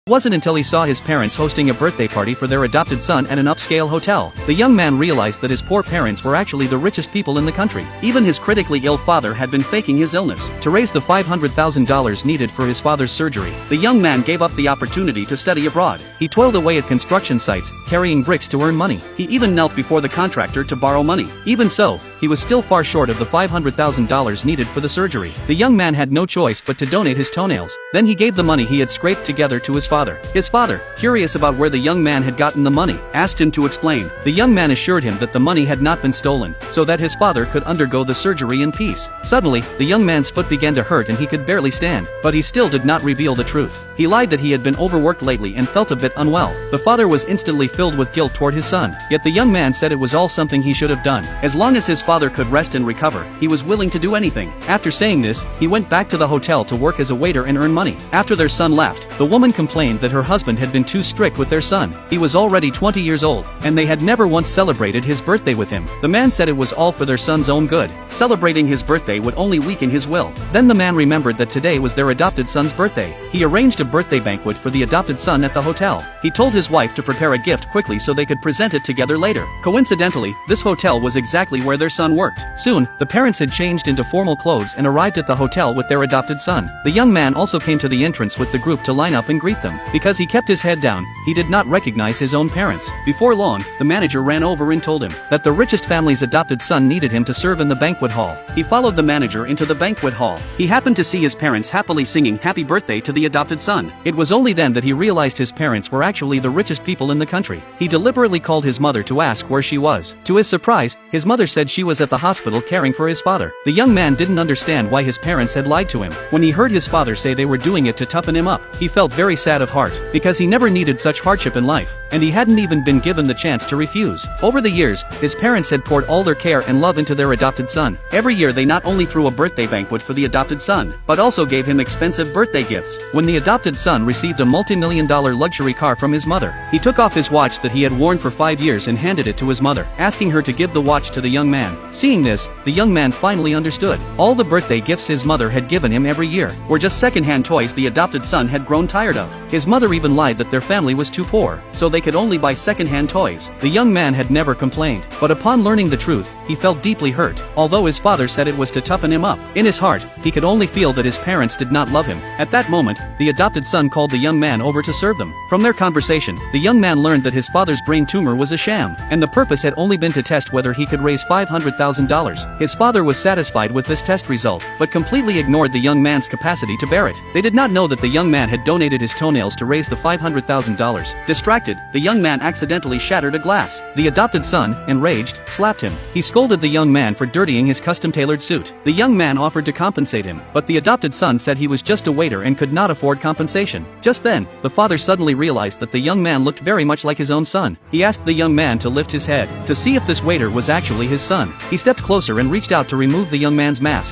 It wasn't until he saw his parents hosting a birthday party for their adopted son at an upscale hotel. The young man realized that his poor parents were actually the richest people in the country. Even his critically ill father had been faking his illness. To raise the $500,000 needed for his father's surgery, the young man gave up the opportunity to study abroad. He toiled away at construction sites, carrying bricks to earn money. He even knelt before the contractor to borrow money. Even so, he was still far short of the $500,000 needed for the surgery. The young man had no choice but to donate his toenails. Then he gave the money he had scraped together to his father. His father, curious about where the young man had gotten the money, asked him to explain. The young man assured him that the money had not been stolen, so that his father could undergo the surgery in peace. Suddenly, the young man's foot began to hurt and he could barely stand, but he still did not reveal the truth. He lied that he had been overworked lately and felt a bit unwell. The father was instantly filled with guilt toward his son, yet the young man said it was all something he should have done. As long as his father could rest and recover, he was willing to do anything. After saying this, he went back to the hotel to work as a waiter and earn money. After their son left, the woman complained that her husband had been too strict with their son. He was already 20 years old, and they had never once celebrated his birthday with him. The man said it was all for their son's own good. Celebrating his birthday would only weaken his will. Then the man remembered that today was their adopted son's birthday. He arranged a birthday banquet for the adopted son at the hotel. He told his wife to prepare a gift quickly so they could present it together later. Coincidentally, this hotel was exactly where their son worked. Soon, the parents had changed into formal clothes and arrived at the hotel with their adopted son. The young man also came to the entrance with the group to line up and greet them. Because he kept his head down, he did not recognize his own parents. Before long, the manager ran over and told him that the richest family's adopted son needed him to serve in the banquet hall. He followed the manager into the banquet hall. He happened to see his parents happily singing happy birthday to the adopted son. It was only then that he realized his parents were actually the richest people in the country. He deliberately called his mother to ask where she was. To his surprise, his mother said she was at the hospital caring for his father. The young man didn't understand why his parents had lied to him. When he heard his father say they were doing it to toughen him up, he felt very sad of heart, because he never needed such hardship in life, and he hadn't even been given the chance to refuse. Over the years, his parents had poured all their care and love into their adopted son. Every year they not only threw a birthday banquet for the adopted son, but also gave him expensive birthday gifts. When the adopted son received a multi-million-dollar luxury car from his mother, he took off his watch that he had worn for 5 years and handed it to his mother, asking her to give the watch to the young man. Seeing this, the young man finally understood. All the birthday gifts his mother had given him every year were just second-hand toys the adopted son had grown tired of. His mother even lied that their family was too poor, so they could only buy second-hand toys. The young man had never complained, but upon learning the truth, he felt deeply hurt. Although his father said it was to toughen him up, in his heart, he could only feel that his parents did not love him. At that moment, the adopted son called the young man over to serve them. From their conversation, the young man learned that his father's brain tumor was a sham, and the purpose had only been to test whether he could raise $500,000. His father was satisfied with this test result, but completely ignored the young man's capacity to bear it. They did not know that the young man had donated his toenails to raise the $500,000. Distracted, the young man accidentally shattered a glass. The adopted son, enraged, slapped him. He scolded the young man for dirtying his custom-tailored suit. The young man offered to compensate him, but the adopted son said he was just a waiter and could not afford compensation. Just then, the father suddenly realized that the young man looked very much like his own son. He asked the young man to lift his head, to see if this waiter was actually his son. He stepped closer and reached out to remove the young man's mask.